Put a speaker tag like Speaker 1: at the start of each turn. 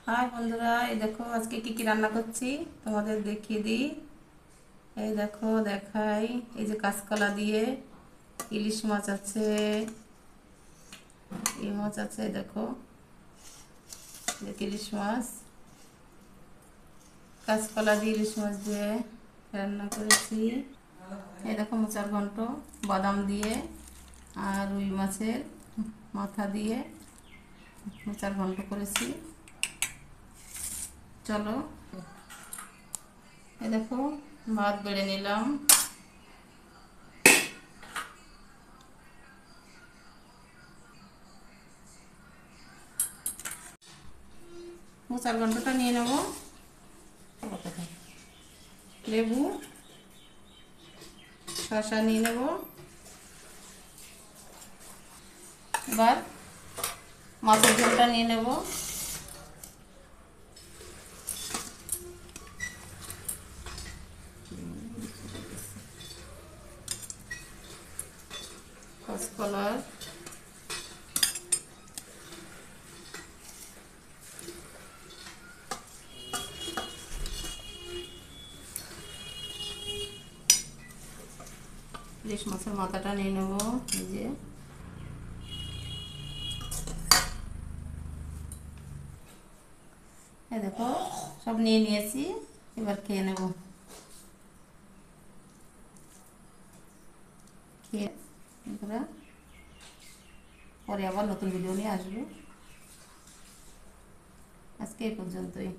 Speaker 1: High বন্ধুরা, এই দেখো আজকে কি কি রান্না করছি তোমাদের দেখিয়ে দিই। এই দেখো দেখাই, এই যে কাঁচকলা দিয়ে ইলিশ মাছ আছে, এই মাছ আছে, দেখো ইলিশ মাছ, কাঁচকলা দিয়ে ইলিশ মাছ দিয়ে রান্না করেছি। এই দেখো মোচার ঘন্ট বাদাম দিয়ে আর রুই মাছের মাথা দিয়ে মোচার ঘন্ট করেছি। চলো, এই দেখো ভাত বেড়ে নিলাম। মোচার ঘন্টটা নিয়ে নেব, লেবু শসা নিয়ে নেব। এবার মাছের ঝোলটা নিয়ে নেব। কাঁচকলার ইলিশ মাছের মাথাটা নিয়ে নেব। এই যে এই দেখো সব নিয়ে নিয়েছি, এবার খেয়ে নেব। খেয়ে পরে আবার নতুন ভিডিও নিয়ে আসবো। আজকে এই পর্যন্তই।